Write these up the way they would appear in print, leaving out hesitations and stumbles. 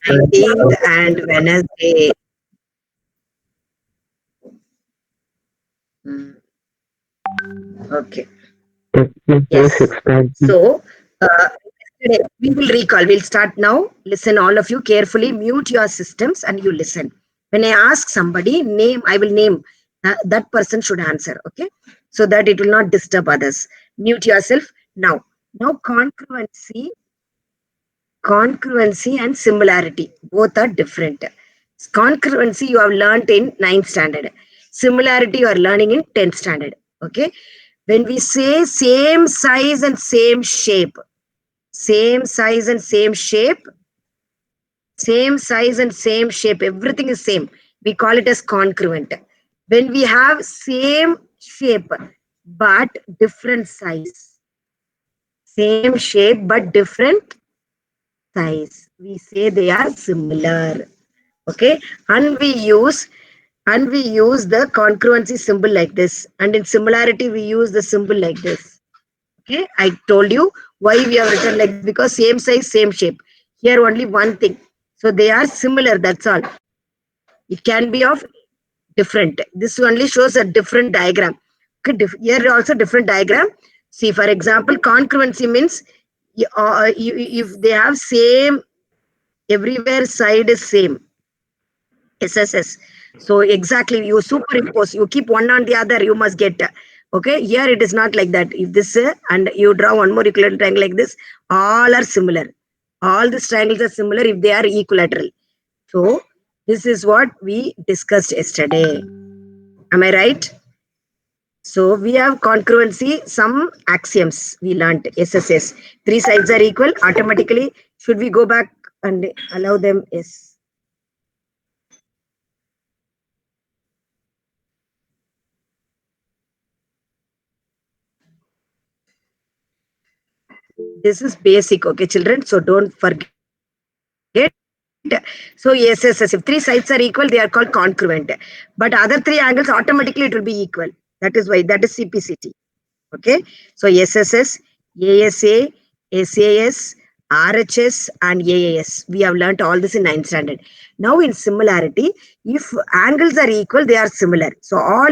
19th and Wednesday. Hmm, okay. Yes. So, yesterday, we will recall. We'll start now. Listen, all of you carefully. Mute your systems and you listen. When I ask somebody, name, I will name. That person should answer. Okay. So that it will not disturb others. Mute yourself now. Now, congruency and similarity. Both are different. Congruency you have learned in 9th standard. Similarity you are learning in 10th standard. Okay. When we say same size and same shape, same size and same shape, same size and same shape, everything is same. We call it as congruent. When we have same shape but different size, same shape but different size, we say they are similar. Okay, and we use the congruency symbol like this, and in similarity we use the symbol like this. Okay, I told you why we have written like this, because same size, same shape. Here only one thing. So they are similar, that's all. It can be of different. This only shows a different diagram. Okay, here also different diagram. See, for example, congruency means if they have same, everywhere side is same. SSS. So exactly, you superimpose, you keep one on the other, you must get. Okay, here it is not like that. If this and you draw one more equilateral triangle like this, all are similar. All these triangles are similar if they are equilateral. So this is what we discussed yesterday. Am I right? So we have congruency, some axioms we learnt, SSS. Three sides are equal automatically. Should we go back and allow them? Yes. This is basic, okay, children? So don't forget. So SSS, if three sides are equal, they are called congruent. But other three angles, automatically it will be equal. That is why, that is CPCT. Okay. So SSS, ASA, SAS, RHS, and AAS. We have learnt all this in 9th standard. Now in similarity, if angles are equal, they are similar. So all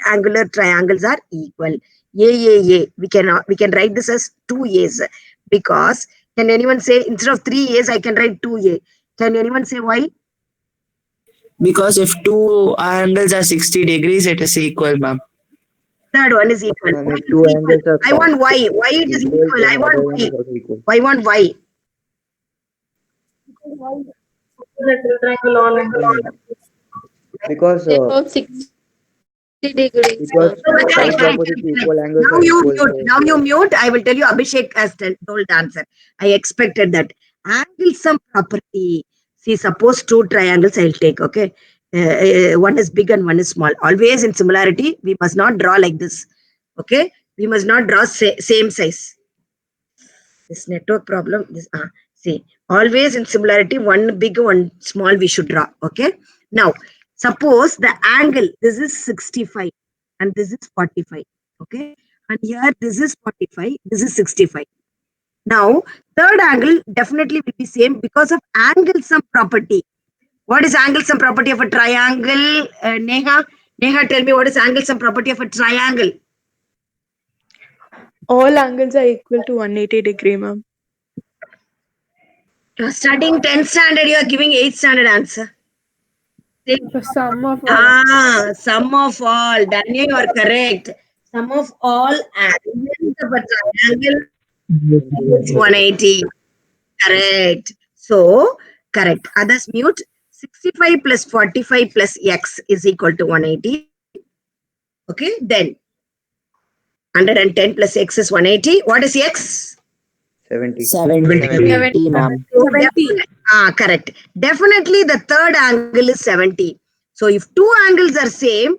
angular triangles are equal. AAA. We can write this as 2A's, because can anyone say instead of 3A's I can write 2A? Can anyone say why? Because if two angles are 60 degrees, it is equal, ma'am. Third one is equal. Ma'am, Why if it two is equal? angles are I want why. Why it is equal, equal? I then want other one why. is also equal. I want why. Because Of 60 degrees. because Correct, sides correct, opposite correct, correct. equal angles Now are you equal. mute. So Now you mute. I will tell you. Abhishek has told the answer. I expected that. Angle sum property. See, suppose two triangles I'll take. Okay, one is big and one is small. Always in similarity, we must not draw like this. Okay, we must not draw same size. This network problem. See, always in similarity, one big, one small. We should draw. Okay. Now, suppose the angle. This is 65, and this is 45. Okay, and here this is 45. This is 65. Now, third angle definitely will be same because of angle sum property. What is angle sum property of a triangle? Neha, tell me what is angle sum property of a triangle? All angles are equal to 180 degree, ma'am. You are studying 10th standard. You are giving 8th standard answer. The sum of all. Sum of all. Daniel, you are correct. Sum of all angles of a triangle is 180. Correct. So, correct. Others mute. 65 plus 45 plus x is equal to 180. Okay, then 110 plus x is 180. What is x? 70. 70, ma'am. 70. Correct. Definitely the third angle is 70. So if two angles are same,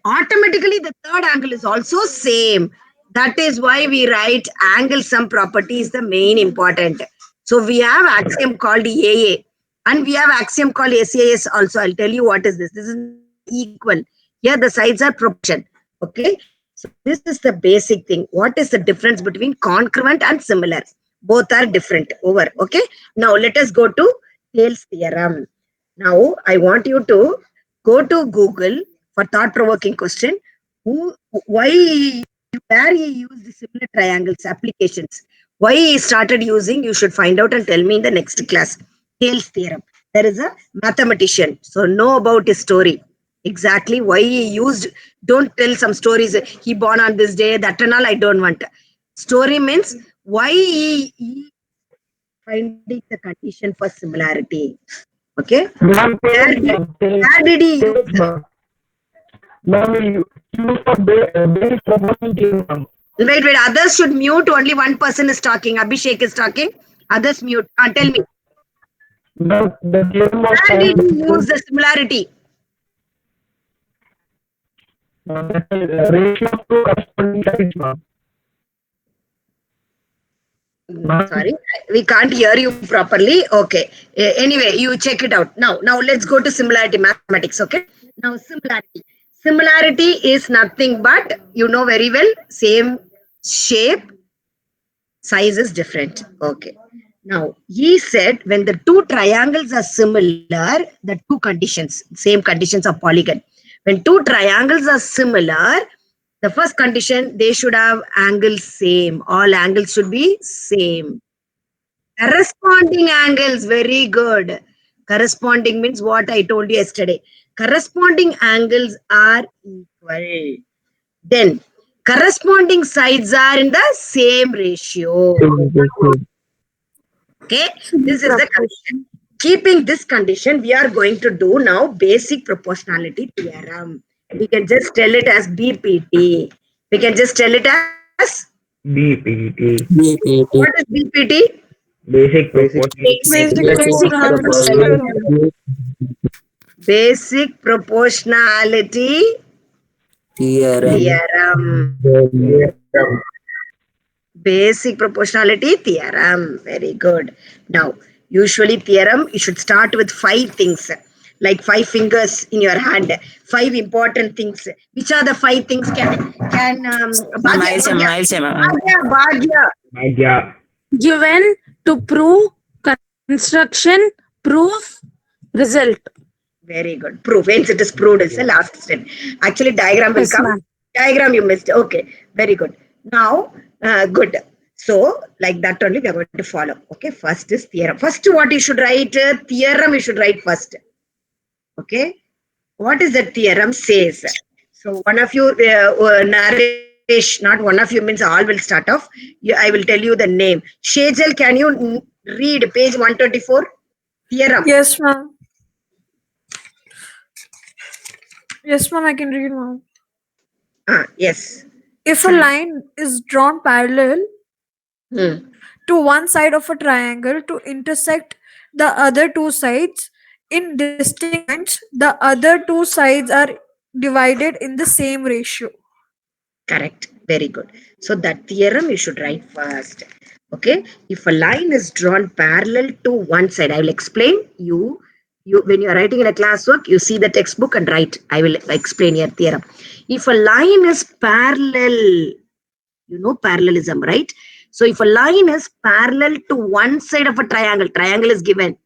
automatically the third angle is also same. That is why we write angle sum property is the main important. So we have axiom called AA and we have axiom called SAS also. I'll tell you what is this. This is equal. Here the sides are proportion. Okay. So this is the basic thing. What is the difference between congruent and similar? Both are different. Over. Okay. Now let us go to Thales theorem. Now, I want you to go to Google for thought-provoking question. Where he used similar triangles applications? Why he started using? You should find out and tell me in the next class. Thales theorem. There is a mathematician, so know about his story. Exactly why he used. Don't tell some stories. He born on this day. That and all. I don't want. Story means why he finding the condition for similarity. Okay. Ma'am, Where did he use the, ma'am, you use the base proportion theorem, ma'am. wait, others should mute. Only one person is talking. Abhishek is talking. Others mute. Tell me. Ma'am, the theorem was Where did he use the similarity? the ratio of two corresponding sides, ma'am. Sorry, we can't hear you properly. Okay. Anyway, you check it out. Now let's go to similarity mathematics. Okay. Now similarity. Similarity is nothing but, you know very well, same shape, size is different. Okay. Now, he said when the two triangles are similar, the two conditions, same conditions of polygon. When two triangles are similar, the first condition, they should have angles same. All angles should be same. Corresponding angles, very good. Corresponding means what I told you yesterday. Corresponding angles are equal. Then, corresponding sides are in the same ratio. Okay, this is the condition. Keeping this condition, we are going to do now basic proportionality theorem. We can just tell it as BPT. We can just tell it as BPT. what is BPT? Basic proportion. Basic proportionality theorem. Basic proportionality theorem. Very good. Now, usually theorem, you should start with 5 things. Like 5 fingers in your hand. 5 important things. Which are the 5 things? Bhagya. Given to prove construction, proof, result. Very good. Proof. Hence it is proved is the last step. Actually, diagram will Yes, come. ma'am. Diagram you missed. Okay. Very good. Now, good. So, like that only we are going to follow. Okay. First is theorem. First, what you should write? Theorem you should write first. Okay. What is the theorem says? So, one of you, Naresh, not one of you means all will start off. I will tell you the name. Shejal, can you read page 124? Theorem. Yes, ma'am. Yes, ma'am, I can read, ma'am. Yes. If a line is drawn parallel to one side of a triangle to intersect the other two sides in distinct points, the other two sides are divided in the same ratio. Correct. Very good. So that theorem you should write first. Okay. If a line is drawn parallel to one side, I will explain you when you are writing in a classwork, you see the textbook and write. I will explain your theorem. If a line is parallel, you know parallelism, right? So if a line is parallel to one side of a triangle is given.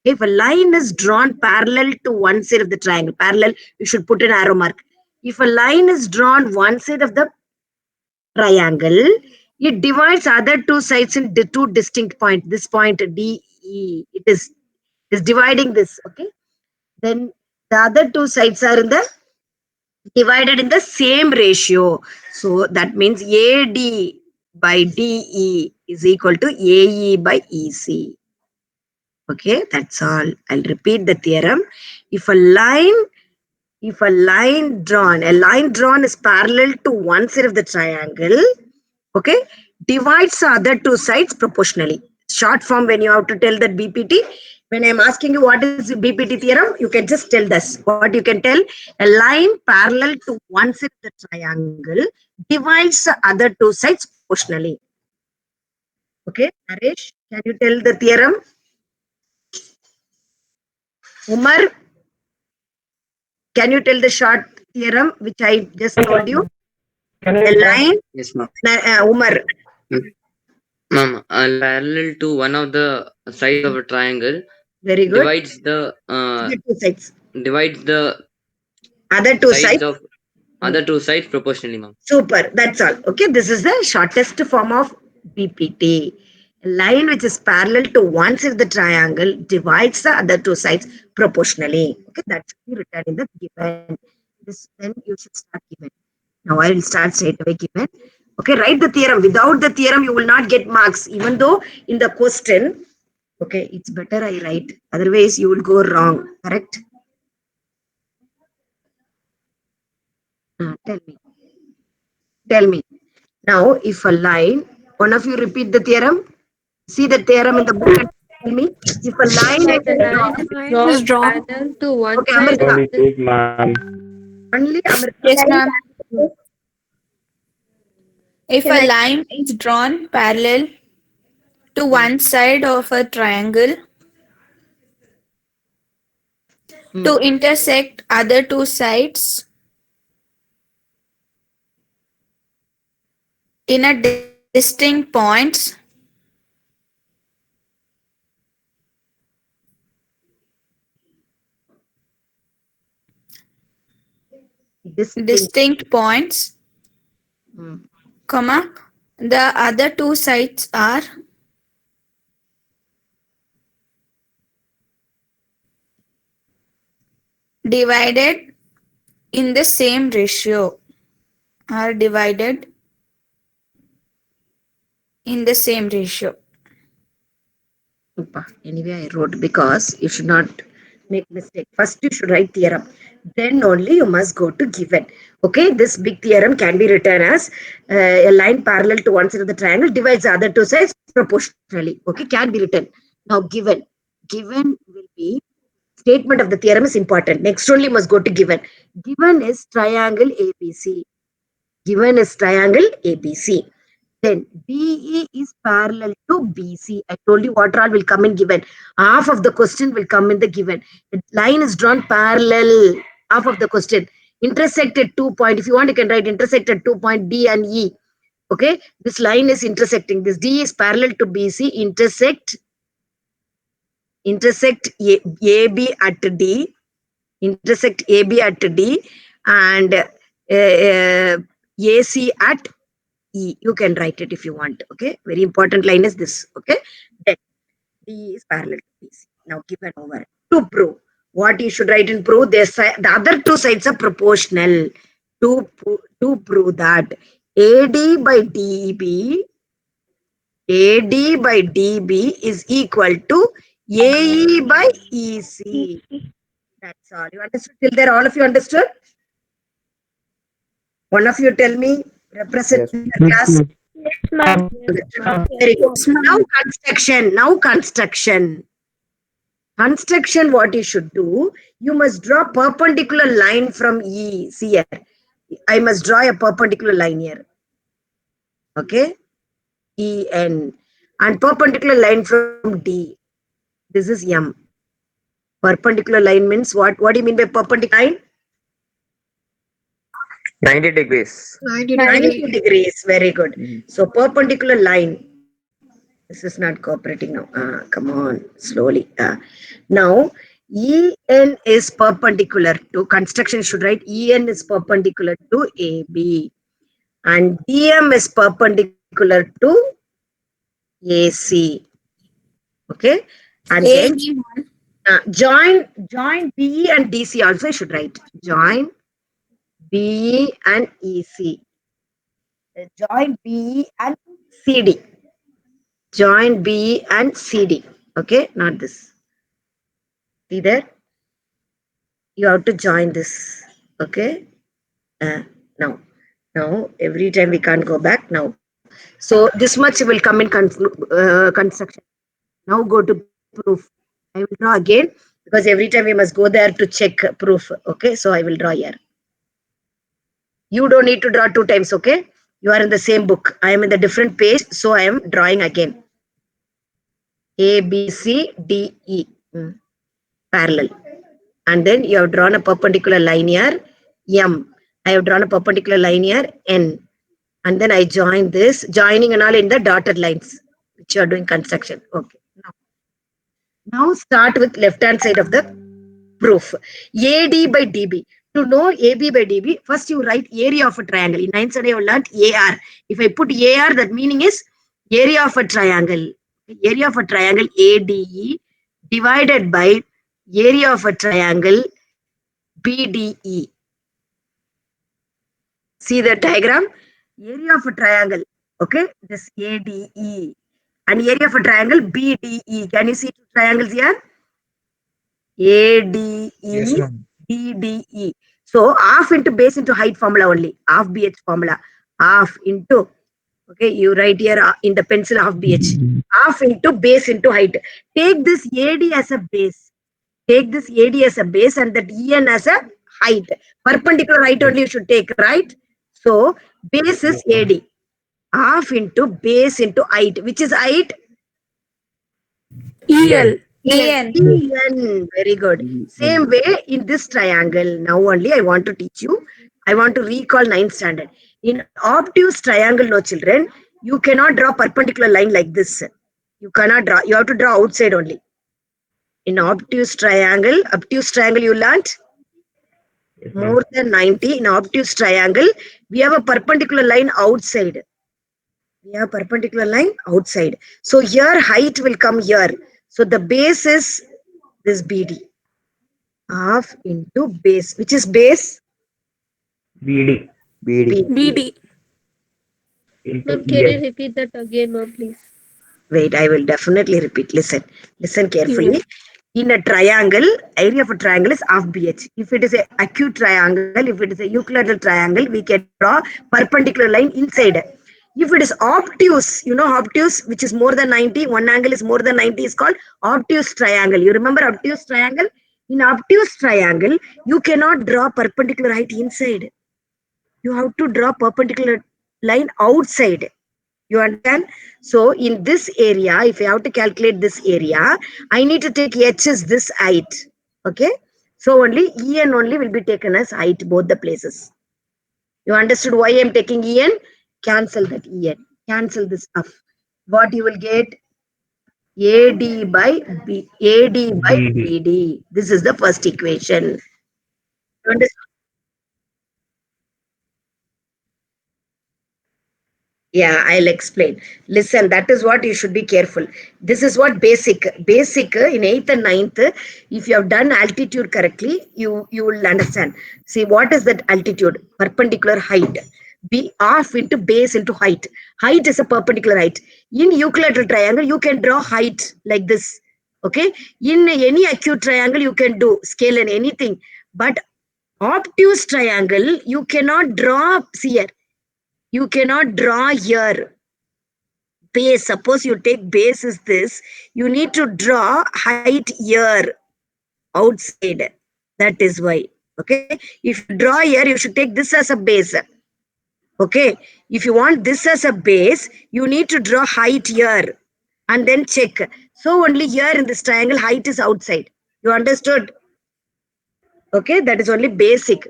If a line is drawn parallel to one side of the triangle, parallel, you should put an arrow mark. If a line is drawn one side of the triangle, it divides other two sides into two distinct points. This point DE, it is dividing this. Okay. Then the other two sides are in the divided in the same ratio. So that means AD by DE is equal to AE by EC. Okay, that's all. I'll repeat the theorem. If a line drawn is parallel to one side of the triangle, okay, divides the other two sides proportionally. Short form, when you have to tell that BPT, when I'm asking you what is the BPT theorem, you can just tell this. What you can tell, a line parallel to one side of the triangle divides the other two sides proportionally. Okay, Naresh, can you tell the theorem? Umar, can you tell the short theorem which I just told you? A line. Yes, ma'am. Umar. Ma'am, parallel to one of the sides of a triangle, Very good. divides the Other two sides. divides the Other two sides sides. of other two sides proportionally, ma'am. Super. That's all. Okay. This is the shortest form of BPT. A line which is parallel to one side of the triangle divides the other two sides proportionally. Okay. That's written in the given. This then you should start given. Now I will start straight away given. Okay. Write the theorem. Without the theorem, you will not get marks. Even though in the question, okay, it's better I write. Otherwise, you will go wrong. Correct? Tell me. Tell me. Now, if a line, one of you repeat the theorem. See the theorem in the book and tell me. If a line is drawn, Line is drawn. parallel to one okay, side Amrita. Only take ma'am. Only Amrita. Yes, ma'am. If a line is drawn parallel to one side of a triangle to intersect other two sides in a distinct points, distinct points, Hmm. comma, the other two sides are divided in the same ratio, are divided in the same ratio. Anyway, I wrote because you should not make mistake. First, you should write theorem. Then only you must go to given. Okay, this big theorem can be written as a line parallel to one side of the triangle divides the other two sides proportionally. Okay, can be written. Now, given. Given will be statement of the theorem is important. Next only must go to given. Given is triangle ABC. Given is triangle ABC. Then DE is parallel to BC. I told you what all will come in given. Half of the question will come in the given. The line is drawn parallel. Half of the question. Intersected 2 point. If you want, you can write intersected 2 point D and E. Okay. This line is intersecting. This D is parallel to BC. Intersect AB at D. Intersect AB at D. And AC at E. You can write it if you want. Okay. Very important line is this. Okay. Then D is parallel to BC. Now given over. To prove. What you should write in prove? The other two sides are proportional. To prove that AD by DB is equal to AE by EC. That's all. You understood till there? All of you understood? One of you tell me, represent the class. Very good. Now construction. Construction, what you should do, you must draw perpendicular line from E. See here. I must draw a perpendicular line here. Okay. EN. And perpendicular line from D. This is M. Perpendicular line means what? What do you mean by perpendicular line? 90 degrees. 90 degrees. Very good. So perpendicular line. This is not cooperating now. Come on, slowly. Now, EN is perpendicular to construction. Should write EN is perpendicular to AB, and DM is perpendicular to AC. Okay, and then join BE and DC also. I should write join BE and EC. Join BE and CD. Join B and CD. Okay, not this. See there? You have to join this. Okay. Now every time we can't go back now. So this much will come in construction. Now go to proof. I will draw again because every time we must go there to check proof. Okay, so I will draw here. You don't need to draw 2 times. Okay, you are in the same book. I am in the different page, so I am drawing again. A, B, C, D, E. Parallel. And then you have drawn a perpendicular line here. M. I have drawn a perpendicular line here. N. And then I join this. Joining and all in the dotted lines, which you are doing construction. Okay. Now start with left hand side of the proof. AD by DB. To know AB by DB, first you write area of a triangle. In 9th standard, you learned AR. If I put AR, that meaning is area of a triangle. Area of a triangle ADE divided by area of a triangle BDE. See the diagram? Area of a triangle. Okay, this ADE and area of a triangle BDE. Can you see two triangles here? ADE, Yes, ma'am. BDE. So half into base into height formula only. Half BH formula. Half into, okay, you write here in the pencil half BH. Half into base into height. Take this AD as a base. Take this AD as a base and that EN as a height. Perpendicular height only you should take, right? So base is AD. Half into base into height. Which is height? EL. EN. EN. Very good. Same way in this triangle. Now only I want to teach you. I want to recall 9th standard. In obtuse triangle, no children, you cannot draw perpendicular line like this. You cannot draw. You have to draw outside only. In obtuse triangle you learnt more than 90. In obtuse triangle, we have a perpendicular line outside. We have perpendicular line outside. So here height will come here. So the base is this BD. Half into base. Which is base? BD. BD. Into Ma'am, can you EN. repeat that again, ma'am, please? Wait, I will definitely repeat. Listen carefully. In a triangle, area of a triangle is half BH. If it is a acute triangle, if it is a Euclidean triangle, we can draw perpendicular line inside. If it is obtuse, you know obtuse, which is more than 90, one angle is more than 90, is called obtuse triangle. You remember obtuse triangle? In obtuse triangle, you cannot draw perpendicular height inside. You have to draw perpendicular line outside. You understand? So in this area, if I have to calculate this area, I need to take H as this height. Okay. So only EN only will be taken as height, both the places. You understood why I am taking EN? Cancel that EN. Cancel this F. What you will get? AD by BD. This is the first equation. You understand? Yeah, I'll explain. Listen, that is what you should be careful. This is what basic in 8th and 9th, if you have done altitude correctly, you will understand. See, what is that altitude? Perpendicular height. Be half into base into height. Height is a perpendicular height. In Euclidean triangle, you can draw height like this. Okay. In any acute triangle, you can do scale and anything. But obtuse triangle, you cannot draw, see here. You cannot draw here. Base, suppose you take base is this, you need to draw height here, outside. That is why. Okay. If you draw here, you should take this as a base. Okay. If you want this as a base, you need to draw height here and then check. So only here in this triangle, height is outside. You understood? Okay. That is only basic.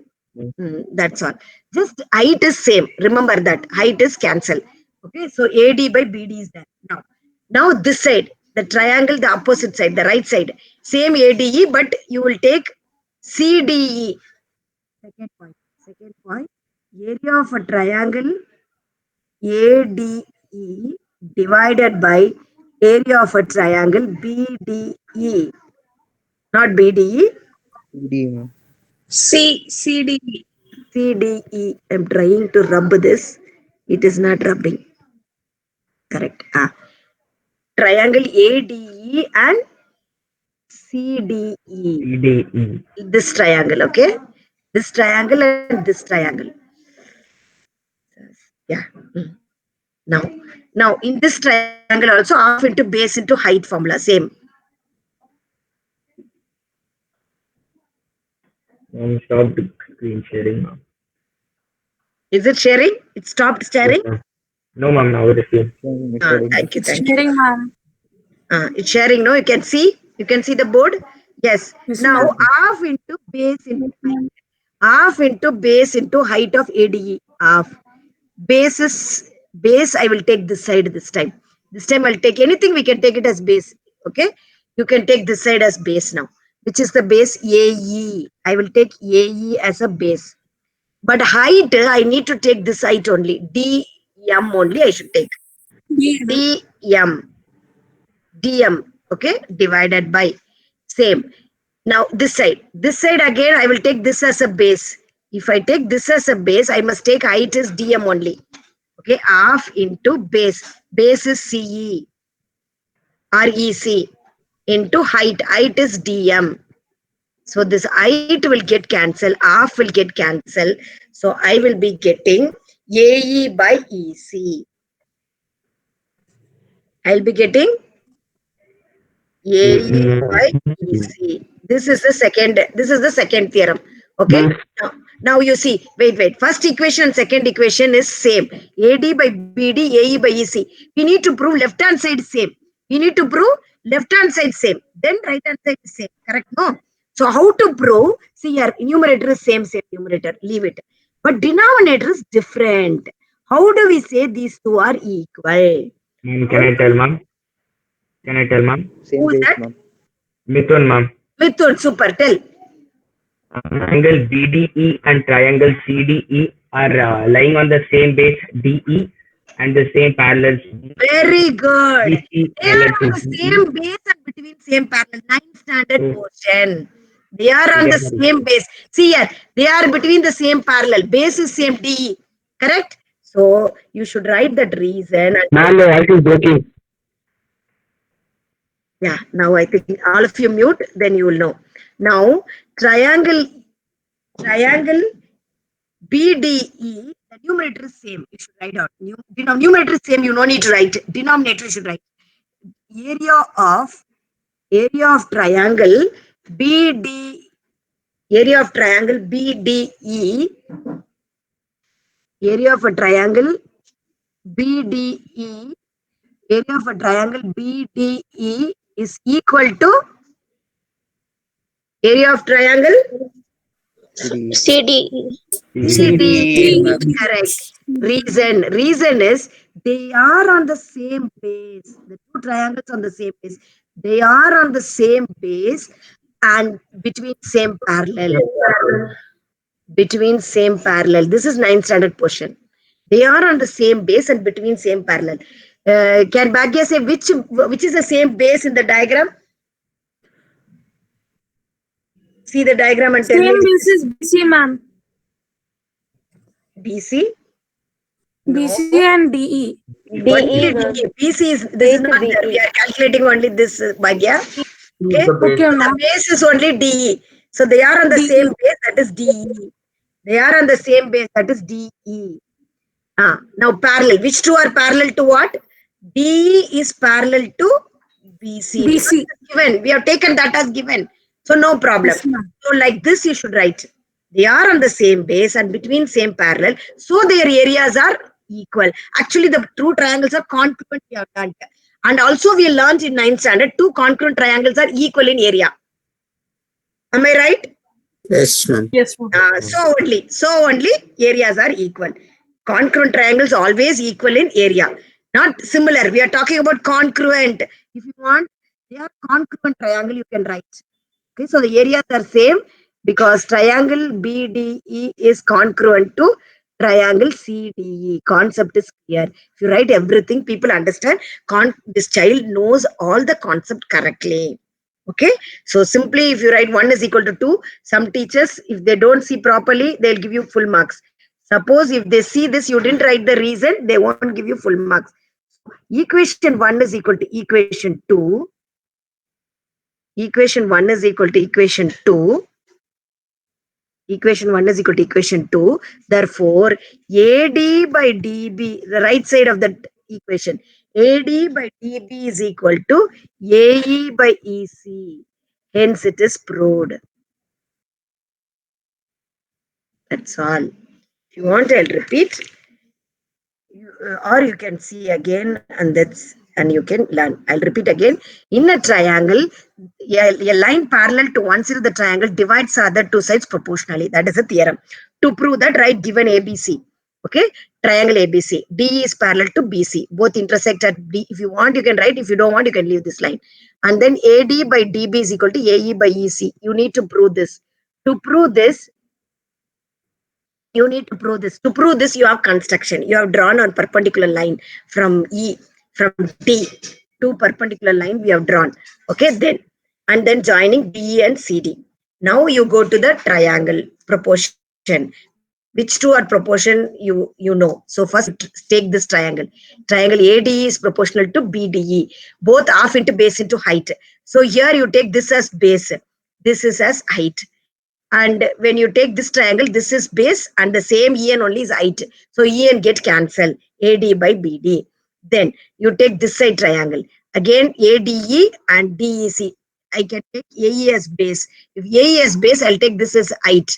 That's all. Just height is same. Remember that height is cancel. Okay, so AD by BD is there. Now this side, the triangle, the opposite side, the right side, same ADE, but you will take CDE. Second point. Area of a triangle ADE divided by area of a triangle BDE. Not BDE. CDE. CDE. I'm trying to rub this. It is not rubbing. Correct. Triangle ADE and CDE. CDE. This triangle, okay? This triangle and this triangle. Yeah. Now in this triangle also half into base into height formula, same. Stop the screen sharing, ma'am. Is it sharing? It stopped sharing? No, ma'am, now it is same. Thank you. Sharing, ma'am. It's sharing, no? You can see the board? Yes. Yes, Now ma'am. half into base into height. Half into base into height of ADE. Half. Base I will take this side this time. This time I'll take anything, we can take it as base. Okay. You can take this side as base now. Which is the base? AE. I will take AE as a base. But height, I need to take this height only. DM only I should take. DM. DM. Okay. Divided by. Same. Now this side. This side again, I will take this as a base. If I take this as a base, I must take height is DM only. Okay. Half into base. Base is CE. REC. Into height. Height is DM. So this height will get cancelled, half will get cancelled. So I will be getting AE by EC. I'll be getting AE by EC. This is the second theorem. Okay. Now you see, wait. First equation and second equation is same. AD by BD, AE by EC. We need to prove left hand side same. We need to prove left hand side same. Then right hand side is same. Correct? No? So how to prove? See here, numerator is same numerator. Leave it. But denominator is different. How do we say these two are equal? Can I tell, ma'am? Who is that? Mithun, ma'am. Mithun, super. Tell. Triangle BDE and triangle CDE are lying on the same base DE and the same parallel. Very good. BC They are on the same base and between same parallel. 9th standard portion. They are on the same base. See here, they are between the same parallel. Base is same DE. Correct? So you should write that reason. Ma'am, your voice is breaking. Yeah, now I think all of you mute, then you will know. Now, triangle BDE, the numerator is same. You should write out. Numerator is same, you no need to write. Denominator you should write. Area of triangle BDE. Area of triangle BDE. Area of a triangle BDE. Area of a triangle BDE is equal to area of triangle CDE. CDE. Correct. Reason is they are on the same base. The two triangles on the same base. They are on the same base and between same parallel. Between same parallel. This is 9th standard portion. They are on the same base and between same parallel. Can Bhagya say which is the same base in the diagram? See the diagram and tell me. Same base is BC, ma'am. BC? BC and DE. Only DE. BC is, this is not there. We are calculating only this, Bhagya. Okay? Okay, The ma'am. base is only DE. So they are on the same base, that is DE. They are on the same base, that is DE. Now parallel. Which two are parallel to what? DE is parallel to BC. BC. Given. We have taken that as given. So no problem. Yes, ma'am. So like this you should write. They are on the same base and between same parallel. So their areas are equal. Actually, the two triangles are congruent we have learned. And also we learned in 9th standard, two congruent triangles are equal in area. Am I right? Yes, ma'am. Yes, ma'am. So only areas are equal. Congruent triangles always equal in area. Not similar. We are talking about congruent. If you want, they are congruent triangle, you can write. Okay, so the areas are same because triangle BDE is congruent to triangle CDE. Concept is clear. If you write everything, people understand. This child knows all the concept correctly. Okay, so simply if you write 1 is equal to 2, some teachers, if they don't see properly, they'll give you full marks. Suppose if they see this, you didn't write the reason, they won't give you full marks. Equation 1 is equal to equation 2. Equation 1 is equal to equation 2. Equation 1 is equal to equation 2. Therefore, AD by DB, the right side of the equation, AD by DB is equal to AE by EC. Hence, it is proved. That's all. If you want, I'll repeat. Or you can see again and you can learn. I'll repeat again. In a triangle, a line parallel to one side of the triangle divides the other two sides proportionally. That is a theorem. To prove that, write given ABC. Okay, triangle ABC. DE is parallel to BC. Both intersect at D. If you want, you can write. If you don't want, you can leave this line. And then AD by DB is equal to AE by EC. You need to prove this. To prove this, you need to prove this. To prove this, you have construction. You have drawn on perpendicular line from D to perpendicular line we have drawn. Okay, then and then joining DE and CD. Now you go to the triangle proportion. Which two are proportion you know. So first take this triangle. Triangle ADE is proportional to BDE. Both half into base into height. So here you take this as base. This is as height. And when you take this triangle, this is base and the same EN only is height. So EN get cancelled. AD by BD. Then you take this side triangle. Again ADE and DEC. I can take AE as base. If AE as base, I'll take this as height.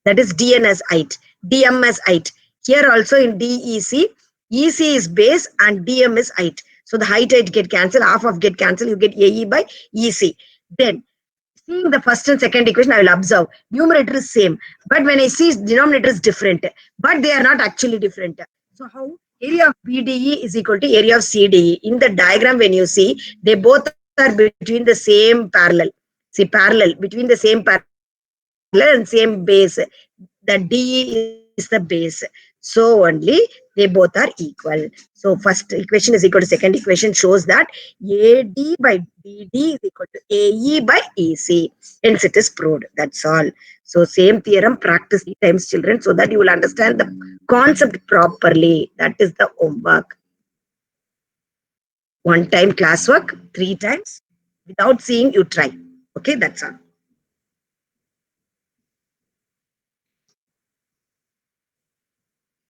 That is DN as height. DM as height. Here also in DEC, EC is base and DM is height. So the height get cancelled, half of get cancelled, you get AE by EC. Then seeing the first and second equation, I will observe numerator is same, but when I see denominator is different, but they are not actually different. So how? Area of BDE is equal to area of CDE. In the diagram, when you see, they both are between the same parallel. See, parallel between the same parallel and same base. The DE is the base. So only they both are equal. So first equation is equal to second equation shows that AD by BD is equal to AE by EC. Hence it is proved. That's all. So same theorem, practice 3 times, children, so that you will understand the concept properly. That is the homework. 1 time classwork, 3 times. Without seeing, you try. Okay, that's all.